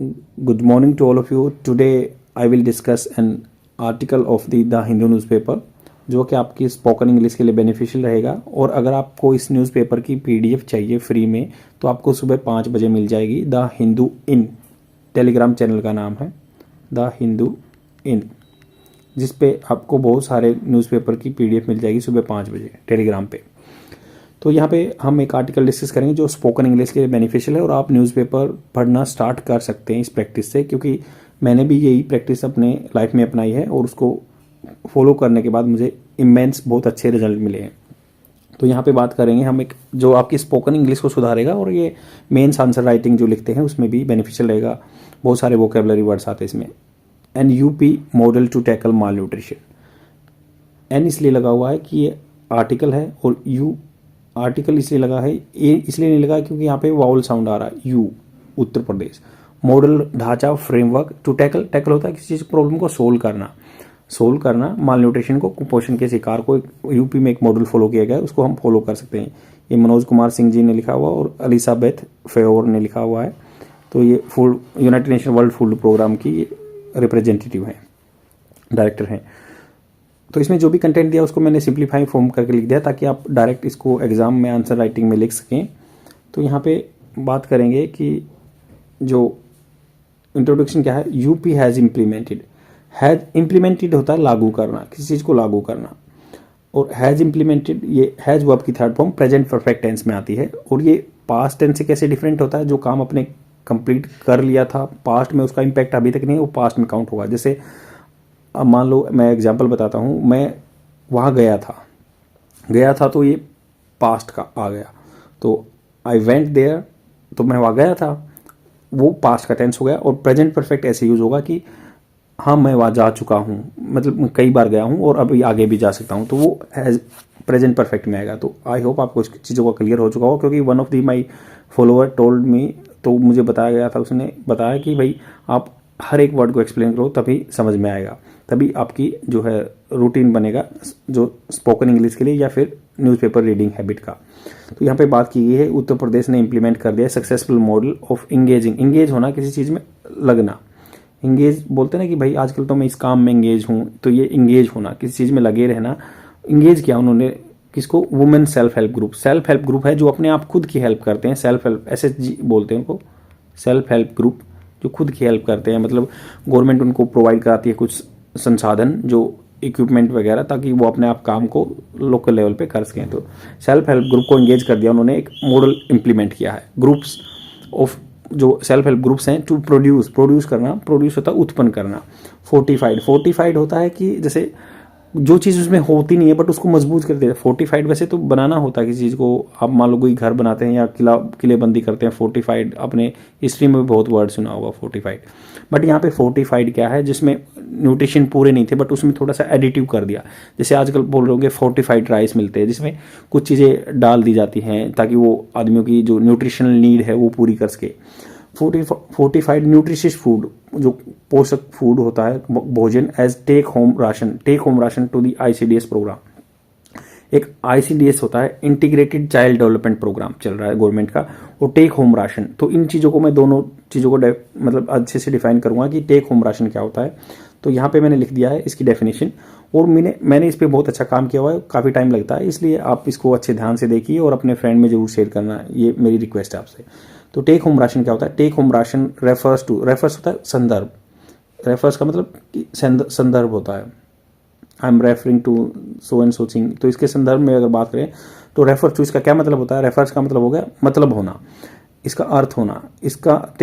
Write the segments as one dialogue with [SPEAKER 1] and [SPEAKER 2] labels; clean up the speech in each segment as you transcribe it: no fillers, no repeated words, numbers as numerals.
[SPEAKER 1] Good morning to all of you. Today I will discuss an article of the Hindu newspaper जो कि आपकी spoken English के लिए beneficial रहेगा। और अगर आपको इस न्यूज़पेपर की पीडीएफ चाहिए फ्री में तो आपको सुबह 5 बजे मिल जाएगी। The Hindu in Telegram channel का नाम है द हिंदू इन, जिस पे आपको बहुत सारे न्यूज़पेपर की पीडीएफ मिल जाएगी सुबह 5 बजे टेलीग्राम पे। तो यहाँ पे हम एक आर्टिकल डिस्कस करेंगे जो स्पोकन इंग्लिश के लिए बेनिफिशियल है और आप न्यूज़पेपर पढ़ना स्टार्ट कर सकते हैं इस प्रैक्टिस से, क्योंकि मैंने भी यही प्रैक्टिस अपने लाइफ में अपनाई है और उसको फॉलो करने के बाद मुझे इमेंस बहुत अच्छे रिजल्ट मिले हैं। तो यहाँ पे बात करेंगे हम एक जो आपकी स्पोकन इंग्लिश को सुधारेगा और ये मेंस आंसर राइटिंग जो लिखते हैं उसमें भी बेनिफिशियल रहेगा। बहुत सारे वोकेबलरी वर्ड्स आते हैं इसमें। An UP model to tackle malnutrition. एन इसलिए लगा हुआ है कि ये आर्टिकल है और यू आर्टिकल इसलिए लगा है, ए इसलिए नहीं लगा क्योंकि यहाँ पे वाउल साउंड आ रहा है। यू उत्तर प्रदेश। मॉडल ढांचा फ्रेमवर्क टू टैकल। टैकल होता है किसी चीज़ प्रॉब्लम को सोल्व करना माल न्यूट्रिशन को, कुपोषण के शिकार को यूपी में एक मॉडल फॉलो किया गया है, उसको हम फॉलो कर सकते हैं। ये मनोज कुमार सिंह जी ने लिखा हुआ और एलिजाबेथ फेवर ने लिखा हुआ है। तो ये food united nation world food programme की रिप्रेजेंटेटिव हैं, डायरेक्टर हैं। तो इसमें जो भी कंटेंट दिया उसको मैंने सिंप्लीफाई फॉर्म करके लिख दिया ताकि आप डायरेक्ट इसको एग्जाम में आंसर राइटिंग में लिख सकें। तो यहाँ पे बात करेंगे कि जो इंट्रोडक्शन क्या है। यूपी हैज़ इम्प्लीमेंटेड होता है लागू करना, किसी चीज़ को लागू करना। और हैज़ इम्प्लीमेंटेड, ये हैज़ वर्ब की third form present perfect tense में आती है। और ये पास्ट टेंस से कैसे डिफरेंट होता है, जो काम अपने कंप्लीट कर लिया था पास्ट में उसका इम्पैक्ट अभी तक नहीं है, वो पास्ट में काउंट होगा। जैसे अब मान लो मैं एग्जांपल बताता हूँ, मैं वहाँ गया था तो ये पास्ट का आ गया। तो आई वेंट देयर, तो मैं वहाँ गया था, वो पास्ट का टेंस हो गया। और प्रेजेंट परफेक्ट ऐसे यूज़ होगा कि हाँ मैं वहाँ जा चुका हूँ, मतलब मैं कई बार गया हूँ और अभी आगे भी जा सकता हूँ, तो वो हैज़ प्रेजेंट परफेक्ट में आएगा। तो आई होप आपको इस चीज़ों का क्लियर हो चुका हो, क्योंकि one of the my follower told me, तो मुझे बताया गया था, उसने बताया कि भाई आप हर एक वर्ड को एक्सप्लेन करो तभी समझ में आएगा, तभी आपकी जो है रूटीन बनेगा जो स्पोकन इंग्लिश के लिए या फिर न्यूज़पेपर रीडिंग हैबिट का। तो यहाँ पे बात की गई है उत्तर प्रदेश ने इम्प्लीमेंट कर दिया सक्सेसफुल मॉडल ऑफ इंगेज होना, किसी चीज़ में लगना। इंगेज बोलते हैं ना कि भाई आजकल तो मैं इस काम में इंगेज हूँ, तो ये इंगेज होना, किसी चीज़ में लगे रहना। इंगेज किया उन्होंने किसको, वुमेन सेल्फ हेल्प ग्रुप है जो अपने आप खुद की हेल्प करते हैं। सेल्फ हेल्प SHG बोलते हैं उनको, सेल्फ हेल्प ग्रुप जो खुद की हेल्प करते हैं। मतलब गवर्नमेंट उनको प्रोवाइड कराती है कुछ संसाधन, जो इक्विपमेंट वगैरह, ताकि वो अपने आप काम को लोकल लेवल पे कर सकें। तो सेल्फ हेल्प ग्रुप को एंगेज कर दिया उन्होंने, एक मॉडल इंप्लीमेंट किया है। ग्रुप्स ऑफ जो सेल्फ हेल्प ग्रुप्स हैं टू प्रोड्यूस करना, प्रोड्यूस होता है उत्पन्न करना। फोर्टिफाइड होता है कि जैसे जो चीज़ उसमें होती नहीं है बट उसको मजबूत कर देता है। फोर्टिफाइड वैसे तो बनाना होता है किसी चीज़ को, आप मान लो कोई घर बनाते हैं या किलेबंदी करते हैं, फोर्टिफाइड आपने हिस्ट्री में भी बहुत वर्ड सुना होगा फोर्टिफाइड। बट यहाँ पे फोर्टिफाइड क्या है, जिसमें न्यूट्रिशन पूरे नहीं थे बट उसमें थोड़ा सा एडिटिव कर दिया। जैसे आजकल बोल रहे होंगे फोर्टिफाइड राइस मिलते हैं जिसमें कुछ चीज़ें डाल दी जाती हैं ताकि वो आदमियों की जो न्यूट्रिशनल नीड है वो पूरी कर सके। फोर्टिफाइड न्यूट्रिशियस फूड, जो पोषक फूड होता है भोजन, as take home ration to the ICDS programme. एक ICDS होता है इंटीग्रेटेड चाइल्ड डेवलपमेंट प्रोग्राम चल रहा है गवर्नमेंट का, और टेक होम राशन। तो इन चीज़ों को मैं दोनों चीज़ों को मतलब अच्छे से डिफाइन करूंगा कि टेक होम राशन क्या होता है। तो यहाँ पे मैंने लिख दिया है इसकी डेफिनेशन, और मैंने इस पर बहुत अच्छा काम किया हुआ है, काफ़ी टाइम लगता है, इसलिए आप इसको अच्छे ध्यान से देखिए और अपने फ्रेंड में जरूर शेयर करना, ये मेरी रिक्वेस्ट है आपसे। तो टेक होम राशन क्या होता है, टेक होम राशन रेफर्स होता है संदर्भ, रेफर्स का मतलब संदर्भ होता है। I am referring to so and so thing, तो इसके संदर्भ में अगर बात करें तो रेफर टू इसका क्या मतलब होता है, रेफर्स का मतलब हो गया मतलब होना, इसका अर्थ होना। इसका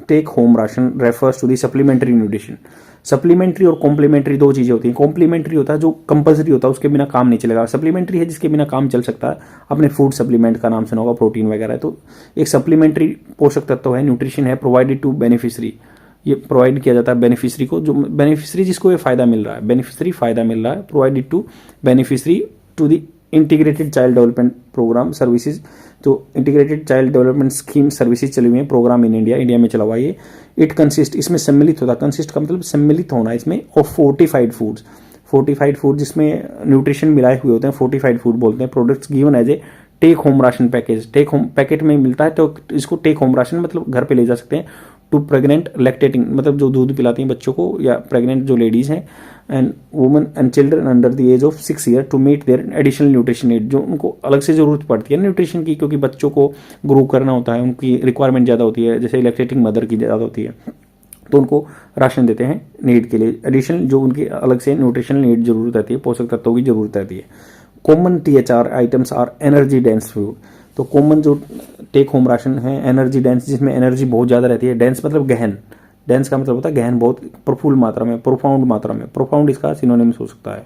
[SPEAKER 1] take home ration refers to the supplementary nutrition. Supplementary और कॉम्प्लीमेंट्री दो चीज़ें होती हैं। कॉम्प्लीमेंट्री होता है जो कंपलसरी होता है, उसके बिना काम नहीं चलेगा। सप्लीमेंट्री है जिसके बिना काम चल सकता है। आपने फूड सप्लीमेंट का नाम सुना होगा, प्रोटीन वगैरह है। तो एक सप्लीमेंट्री पोषक तत्व है, न्यूट्रिशन है, प्रोवाइडेड टू बेनिफिशरी, ये प्रोवाइड किया जाता है बेनिफिशरी को, जो बेनिफिशरी जिसको ये फायदा मिल रहा है, बेनिफिशरी फायदा मिल रहा है, provided to beneficiary to the integrated child development programme services. तो integrated child development scheme services चली हुई है, प्रोग्राम इन इंडिया में चला हुआ है ये। इट कंसिस्ट, इसमें सम्मिलित होता है, कंसिस्ट का मतलब सम्मिलित होना इसमें, ऑफ फोर्टिफाइड फूड जिसमें न्यूट्रिशन मिलाए हुए होते हैं, फोर्टिफाइड फूड बोलते हैं। Products given as a take home ration package, take home packet में मिलता है तो इसको टेक होम राशन मतलब घर पे ले जा सकते हैं। टू प्रेग्नेंट लैक्टेटिंग, मतलब जो दूध पिलाती हैं बच्चों को या प्रेग्नेंट जो लेडीज़ हैं, and women and children under the age of 6 year to meet their additional nutrition need, जो उनको अलग से ज़रूरत पड़ती है न्यूट्रिशन की, क्योंकि बच्चों को ग्रो करना होता है, उनकी रिक्वायरमेंट ज़्यादा होती है, जैसे लैक्टेटिंग मदर की ज़्यादा होती है, तो उनको राशन देते हैं नीड के लिए, एडिशनल जो उनकी अलग से न्यूट्रिशनल नीड जरूरत रहती है, पोषक तत्वों की जरूरत रहती है। Common THR items are energy dense food, तो कॉमन जो टेक होम राशन है एनर्जी डेंस, जिसमें एनर्जी बहुत ज़्यादा रहती है। डेंस मतलब गहन, डेंस का मतलब होता है गहन, बहुत प्रफुल्ल मात्रा में, प्रोफाउंड मात्रा में, प्रोफाउंड इसका सिनोनिम्स हो सकता है,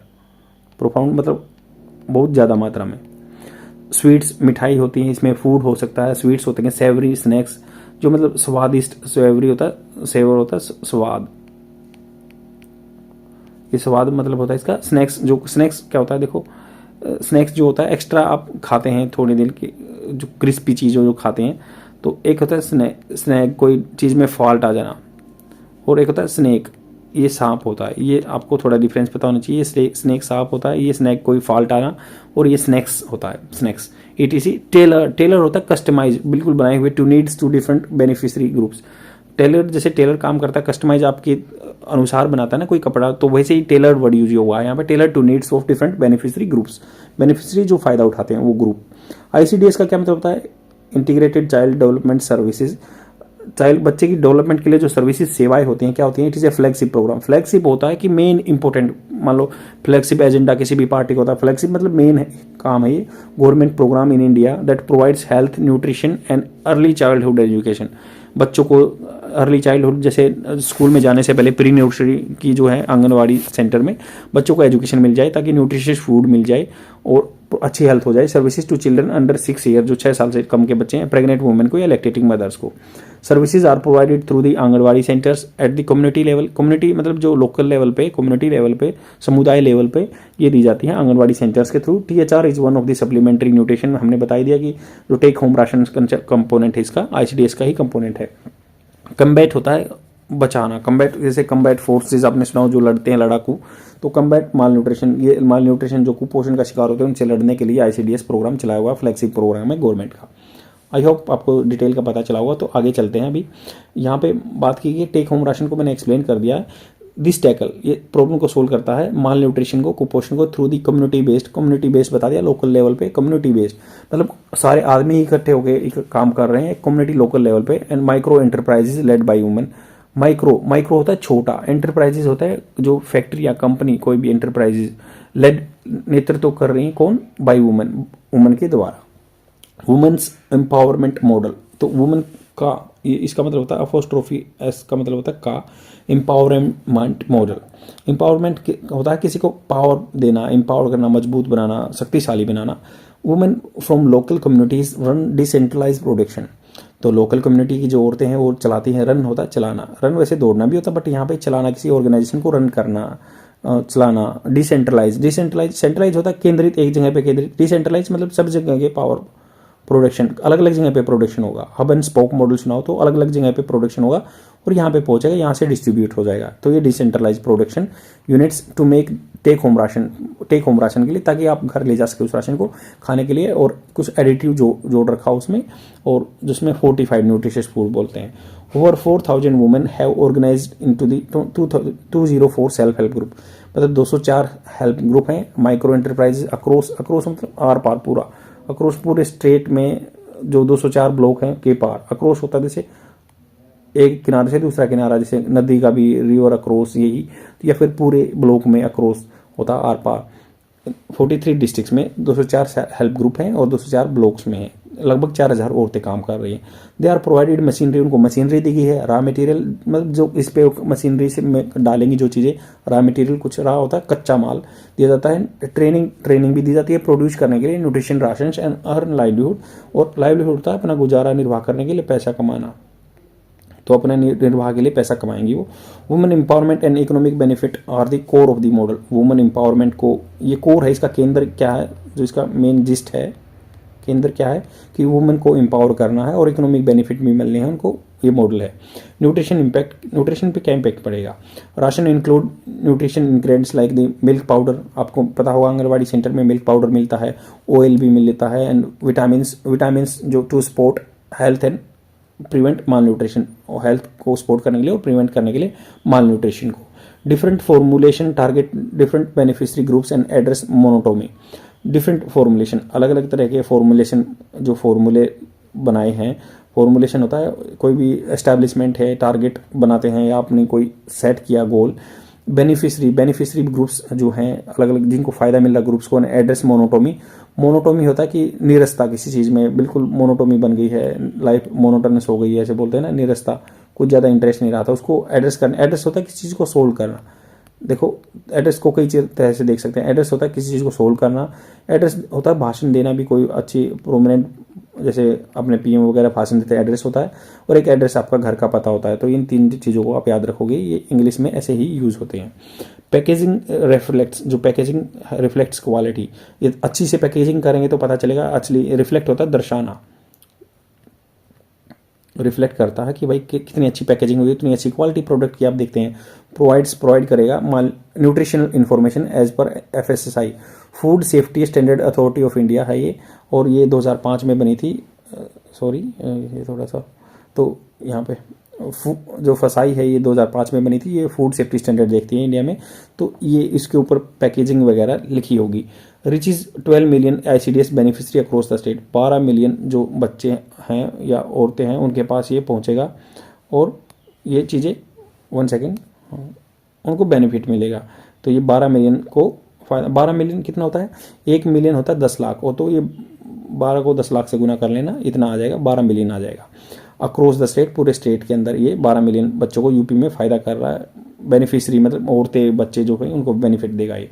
[SPEAKER 1] प्रोफाउंड मतलब बहुत ज़्यादा मात्रा में। स्वीट्स मिठाई होती हैं इसमें, फूड हो सकता है, स्वीट्स होते हैं, सेवरी स्नैक्स जो मतलब स्वादिष्ट, सेवरी होता है, सेवर होता है स्वाद, ये स्वाद मतलब होता है इसका। स्नैक्स, जो स्नैक्स क्या होता है देखो, स्नैक्स जो होता है एक्स्ट्रा आप खाते हैं थोड़ी देर की, जो क्रिस्पी चीज़ जो खाते हैं, तो एक होता है स्नैक कोई चीज़ में फॉल्ट आ जाना, और एक होता है स्नैक, ये सांप होता है, ये आपको थोड़ा डिफरेंस पता होना चाहिए। ये स्नैक सांप होता है, ये स्नैक कोई फॉल्ट आना, और ये स्नैक्स होता है स्नैक्स। ETC टेलर, टेलर होता है कस्टमाइज, बिल्कुल बनाए हुए, to needs to different beneficiary groups. Tailor, जैसे टेलर काम करता है कस्टमाइज आपके अनुसार बनाता है ना कोई कपड़ा, तो वैसे ही टेलर वर्ड यूज हुआ है यहाँ पे, tailor to needs of different beneficiary groups, beneficiary जो फायदा उठाते हैं वो ग्रुप। ICDS का क्या मतलब होता है, integrated child development services, child बच्चे की डेवलपमेंट के लिए जो सर्विसेज सेवाएं होती हैं क्या होती हैं, it is a flagship programme. Flagship होता है कि मेन इंपॉर्टेंट, मान लो फ्लैगशिप एजेंडा किसी भी पार्टी का होता है, फ्लैगशिप मतलब मेन काम है ये, government programme in India that provides health, nutrition and early childhood education. बच्चों को अर्ली चाइल्डहुड, जैसे स्कूल में जाने से पहले प्री नर्सरी की जो है आंगनवाड़ी सेंटर में बच्चों को एजुकेशन मिल जाए, ताकि न्यूट्रिशियस फूड मिल जाए और अच्छी हेल्थ हो जाए। Services to children under 6 year, जो 6 साल से कम के बच्चे हैं, प्रेग्नेंट वुमेन को या लैक्टेटिंग मदर्स को। Services are provided through the anganwadi centres at the community level, community मतलब जो लोकल लेवल पे, कम्युनिटी लेवल पे, समुदाय लेवल पे ये दी जाती है आंगनवाड़ी सेंटर्स के through. THR is one of the supplementary nutrition, हमने बता दिया कि जो टेक होम राशन कंपोनेंट है इसका, ICDS का ही कंपोनेंट है। कम्बैट होता है बचाना, कम्बैट जैसे कम्बैट फोर्सेज आपने सुना हो, जो लड़ते हैं लड़ाकू, तो कम्बैट माल न्यूट्रिशन, ये माल न्यूट्रिशन जो कुपोषण का शिकार होते हैं उनसे लड़ने के लिए ICDS प्रोग्राम चलाया हुआ, फ्लैगशिप प्रोग्राम है गवर्नमेंट का। आई होप आपको डिटेल का पता चला होगा। तो आगे चलते हैं। अभी यहाँ पे बात की गई टेक होम राशन को मैंने एक्सप्लेन कर दिया है। दिस टैकल ये प्रॉब्लम को सोल्व करता है, माल न्यूट्रिशन को, कुपोषण को, थ्रू दी कम्युनिटी बेस्ड बता दिया, लोकल लेवल पे कम्युनिटी बेस्ड मतलब सारे आदमी इकट्ठे होकर काम कर रहे हैं कम्युनिटी लोकल लेवल पे। And micro enterprises led by women, micro होता है छोटा, एंटरप्राइजेज होता है जो फैक्ट्री या कंपनी, कोई भी एंटरप्राइजेज, लेड नेतृत्व कर रही है कौन, बाय वुमेन के द्वारा। वुमेन्स एम्पावरमेंट मॉडल, तो वुमेन का इसका मतलब होता है अपोस्ट्रोफी एस का मतलब होता है का, एम्पावरमेंट मॉडल। एम्पावरमेंट होता है किसी को पावर देना, एम्पावर करना, मजबूत बनाना, शक्तिशाली बनाना। Women from local communities run decentralise production, तो लोकल कम्युनिटी की जो औरतें हैं वो चलाती हैं, रन होता है चलाना, रन वैसे दौड़ना भी होता है बट यहाँ पे चलाना, किसी ऑर्गेनाइजेशन को रन करना, चलाना। सेंट्रलाइज होता है केंद्रित, एक जगह पे केंद्रित। डिसेंट्रलाइज मतलब सब जगह के पावर प्रोडक्शन, अलग अलग जगह पे प्रोडक्शन होगा। हब एंड स्पोक मॉडल सुनाओ तो अलग अलग जगह पे प्रोडक्शन होगा और यहाँ पे पहुंचेगा, यहाँ से डिस्ट्रीब्यूट हो जाएगा। तो ये decentralise production units to make take home ration के लिए, ताकि आप घर ले जा सके उस राशन को खाने के लिए, और कुछ एडिटिव जोड़ रखा उसमें, और जिसमें 45 न्यूट्रिशियस फूड बोलते हैं। Over 4000 women have organised into the 204 self help group, मतलब 204 हेल्प ग्रुप हैं। माइक्रो एंटरप्राइजेज अक्रॉस मतलब आर पार पूरा, अक्रॉस पूरे स्टेट में जो 204 ब्लॉक हैं के पार, अक्रॉस होता है जैसे एक किनारे से दूसरा किनारा, जैसे नदी का भी रिवर अक्रॉस, यही, या फिर पूरे ब्लॉक में अक्रॉस होता आर पार। 43 डिस्ट्रिक्ट्स में 204 हेल्प ग्रुप हैं और 204 ब्लॉक्स में हैं। लगभग 4000 औरतें काम कर रही हैं। दे आर प्रोवाइडेड मशीनरी, उनको मशीनरी दी गई है। रॉ मटेरियल मतलब जो इस पे मशीनरी से डालेंगी जो चीज़ें, रॉ मटेरियल कुछ रहा होता है, कच्चा माल दिया जाता है। ट्रेनिंग भी दी जाती है प्रोड्यूस करने के लिए, nutrition ration and earn livelihood, और लाइवलीहुड होता है अपना गुजारा निर्वाह करने के लिए, पैसा कमाना, तो अपने निर्वाह के लिए पैसा कमाएंगी वो। Women empowerment and economic benefit are the core of the model. Women empowerment को, ये कोर है, इसका केंद्र क्या है, जो इसका मेन जिस्ट है, केंद्र क्या है कि वुमेन को एम्पावर करना है और इकोनॉमिक बेनिफिट भी मिलने हैं उनको, ये मॉडल है। न्यूट्रिशन इम्पैक्ट, न्यूट्रिशन पे क्या इम्पैक्ट पड़ेगा। Ration include nutrition ingredients like the milk powder, आपको पता होगा आंगनवाड़ी सेंटर में मिल्क पाउडर मिलता है, ऑयल भी मिल लेता है, एंड विटामिन जो to support health and prevent malnutrition, health को सपोर्ट करने के लिए और प्रिवेंट करने के लिए माल न्यूट्रिशन को। Different formulation target different beneficiary groups and address monotony. Different formulation, अलग अलग तरह के फॉर्मुलेशन, जो फॉर्मूले बनाए हैं, फॉर्मुलेशन होता है कोई भी एस्टैब्लिशमेंट है, टारगेट बनाते हैं या आपने कोई सेट किया गोल। बेनिफिशियरी ग्रुप्स जो हैं अलग अलग जिनको फ़ायदा मिल रहा ग्रुप्स को। एड्रेस मोनोटोमी, मोनोटोमी होता है कि नीरसता, किसी चीज़ में बिल्कुल मोनोटोमी बन गई है, लाइफ मोनोटोनस हो गई है, ऐसे बोलते हैं ना, नीरसता, कुछ ज़्यादा इंटरेस्ट नहीं रहा था, उसको एड्रेस करना। एड्रेस होता है किसी चीज़ को सोल्व करना। देखो एड्रेस को कई तरह से देख सकते हैं। एड्रेस होता है किसी चीज़ को सोल्व करना, एड्रेस होता है भाषण देना भी, कोई अच्छी प्रोमिनेंट, जैसे अपने पीएम वगैरह भाषण देते हैं, एड्रेस होता है। और एक एड्रेस आपका घर का पता होता है। तो इन तीन चीज़ों को आप याद रखोगे, ये इंग्लिश में ऐसे ही यूज़ होते हैं। पैकेजिंग रिफ्लेक्ट्स, जो पैकेजिंग रिफ्लेक्ट्स क्वालिटी, ये अच्छी से पैकेजिंग करेंगे तो पता चलेगा। एक्चुअली रिफ्लेक्ट होता है दर्शाना, रिफ्लेक्ट करता है कि भाई कितनी अच्छी पैकेजिंग हुई, इतनी अच्छी क्वालिटी प्रोडक्ट की आप देखते हैं। प्रोवाइड करेगा malnutritional information as per FSSAI, food safety standard authority of India है ये, और ये 2005 में बनी थी। सॉरी ये थोड़ा सा, तो यहाँ पे जो फसाई है ये 2005 में बनी थी। ये फूड सेफ्टी स्टैंडर्ड देखती है इंडिया में, तो ये इसके ऊपर पैकेजिंग वगैरह लिखी होगी। Reaches 12 million ICDS beneficiary across the state, 12 million जो बच्चे हैं या औरतें हैं उनके पास ये पहुंचेगा, और ये चीज़ें 1 सेकेंड उनको बेनिफिट मिलेगा। तो ये 12 मिलियन को फायदा, 12 मिलियन कितना होता है, 1 मिलियन होता है 10 लाख, और तो ये 12 को 10 लाख से गुना कर लेना, इतना आ जाएगा, 12 मिलियन आ जाएगा। अक्रॉस द स्टेट, पूरे स्टेट के अंदर ये 12 मिलियन बच्चों को यूपी में फ़ायदा कर रहा है। बेनिफिशरी मतलब औरतें बच्चे जो हैं उनको बेनिफिट देगा ये।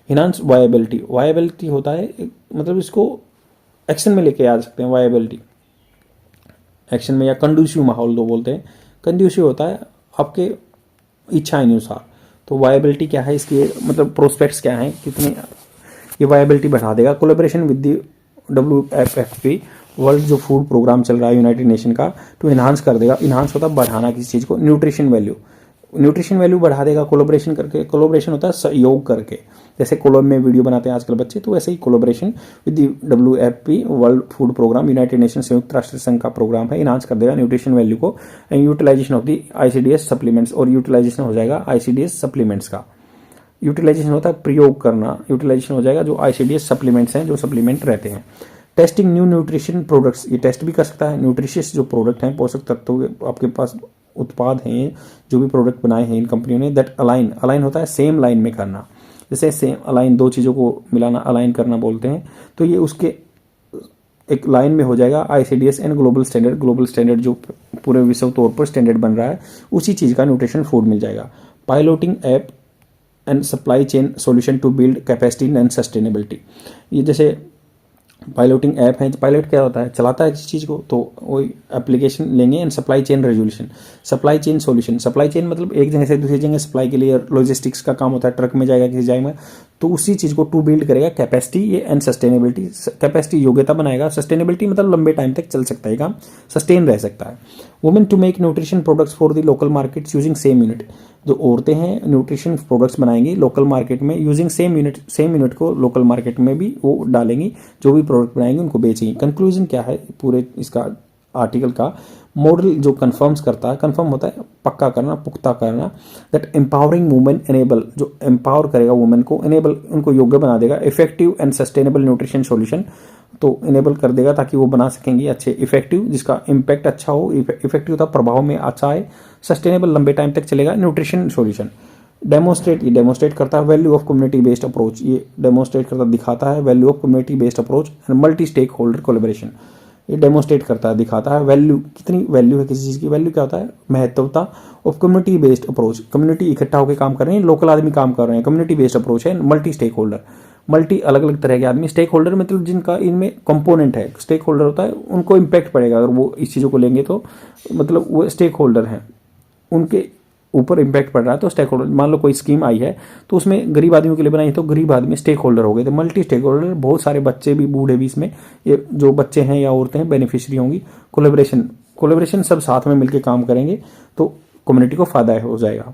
[SPEAKER 1] इनहांस वायबिलिटी, वायबिलिटी होता है मतलब इसको एक्शन में लेके आ सकते हैं। वायबिलिटी एक्शन में, या कंडूसिव माहौल दो बोलते हैं। कंडूसिव होता है आपके इच्छा अनुसार। तो वायबिलिटी क्या है इसकी, मतलब प्रोस्पेक्ट्स क्या हैं, कितने ये वायबिलिटी बढ़ा देगा। Collaboration with the WFP, world जो फूड प्रोग्राम चल रहा है यूनाइटेड नेशन का, तो इन्हांस कर देगा। इन्हांस होता है बढ़ाना किसी चीज़ को। न्यूट्रिशन वैल्यू बढ़ा देगा कोलैबोरेशन करके। कोलैबोरेशन होता है सहयोग करके, जैसे कोलैब में वीडियो बनाते हैं आजकल बच्चे, तो वैसे ही collaboration with the WFP, world food programme, united nation संयुक्त राष्ट्र संघ का प्रोग्राम है। इन्हांस कर देगा न्यूट्रिशन वैल्यू को। And utilisation of the ICDS supplements, और यूटिलाइजेशन हो जाएगा ICDS सप्लीमेंट्स का। यूटिलाइजेशन होता है प्रयोग करना, यूटिलाइजेशन हो जाएगा जो ICDS सप्लीमेंट्स हैं, जो सप्लीमेंट रहते हैं। टेस्टिंग न्यू न्यूट्रिशन प्रोडक्ट्स, ये टेस्ट भी कर सकता है। न्यूट्रिशियस जो प्रोडक्ट हैं, पोषक तत्व आपके पास उत्पाद हैं, जो भी प्रोडक्ट बनाए हैं इन कंपनियों ने, दैट अलाइन होता है सेम लाइन में करना। जैसे सेम अलाइन, दो चीज़ों को मिलाना अलाइन करना बोलते हैं। तो ये उसके एक लाइन में हो जाएगा। ICDS एंड ग्लोबल स्टैंडर्ड जो पूरे विश्व तौर पर स्टैंडर्ड बन रहा है, उसी चीज़ का न्यूट्रिशन फूड मिल जाएगा। Piloting app and supply chain solution to build capacity and sustainability, ये जैसे पायलटिंग ऐप है। पायलट क्या होता है, चलाता है किसी चीज़ को, तो वही एप्लीकेशन लेंगे। And supply chain resolution, supply chain solution. Supply chain मतलब एक जगह से दूसरी जगह सप्लाई के लिए लॉजिस्टिक्स का काम होता है, ट्रक में जाएगा किसी जगह में, तो उसी चीज़ को टू बिल्ड करेगा कैपेसिटी ये एंड सस्टेनेबिलिटी। कैपेसिटी योग्यता बनाएगा, सस्टेनेबिलिटी मतलब लंबे टाइम तक चल सकता है काम, सस्टेन रह सकता है। Women to make nutrition products for the local markets using same unit, जो औरतें हैं न्यूट्रिशन प्रोडक्ट्स बनाएंगी लोकल मार्केट में यूजिंग सेम यूनिट को लोकल मार्केट में भी वो डालेंगी, जो भी प्रोडक्ट बनाएंगी उनको बेचेंगी। कंक्लूजन क्या है पूरे इसका आर्टिकल का, मॉडल जो कन्फर्म्स करता है, कन्फर्म होता है पक्का करना, पुख्ता करना, दैट एम्पावरिंग वुमेन एनेबल, जो एम्पावर करेगा वुमेन को, एनेबल उनको योग्य बना देगा। Effective and sustainable nutrition solution, तो इनेबल कर देगा ताकि वो बना सकेंगी अच्छे इफेक्टिव, जिसका इम्पैक्ट अच्छा हो, इफेक्टिव होता प्रभाव में अच्छा है, सस्टेनेबल लंबे टाइम तक चलेगा न्यूट्रिशन सॉल्यूशन। डेमोस्ट्रेट, ये डेमोस्ट्रेट करता है value of community based approach, ये डेमोस्ट्रेट करता दिखाता है value of community based approach and multi stakeholder collaboration. ये डेमोस्ट्रेट करता है, दिखाता है वैल्यू, कितनी वैल्यू है किसी चीज़ की। वैल्यू क्या होता है, महत्वता of community based approach, community इकट्ठा होकर काम कर रहे हैं, लोकल आदमी काम कर रहे हैं, कम्युनिटी बेस्ड अप्रोच है। मल्टी स्टेक होल्डर, मल्टी अलग अलग तरह के आदमी, स्टेक होल्डर मतलब जिनका इनमें कंपोनेंट है। स्टेक होल्डर होता है उनको इम्पैक्ट पड़ेगा अगर वो इस चीज़ों को लेंगे, तो मतलब वो स्टेक होल्डर हैं, उनके ऊपर इम्पैक्ट पड़ रहा है। तो स्टेक होल्डर, मान लो कोई स्कीम आई है तो उसमें गरीब आदमियों के लिए बनाई, तो गरीब आदमी स्टेक होल्डर हो गए। तो मल्टी स्टेक होल्डर, बहुत सारे बच्चे भी, बूढ़े भी, इसमें ये जो बच्चे हैं या औरतें हैं बेनिफिशियरी होंगी। कोलेबोरेशन सब साथ में मिलकर काम करेंगे तो कम्युनिटी को फायदा हो जाएगा।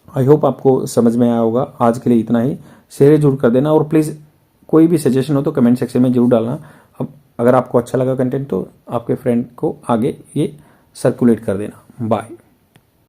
[SPEAKER 1] आई होप आपको समझ में आया होगा। आज के लिए इतना ही, शेयर जरूर कर देना, और प्लीज़ कोई भी सजेशन हो तो कमेंट सेक्शन में जरूर डालना। अब अगर आपको अच्छा लगा कंटेंट तो आपके फ्रेंड को आगे ये सर्कुलेट कर देना। बाय।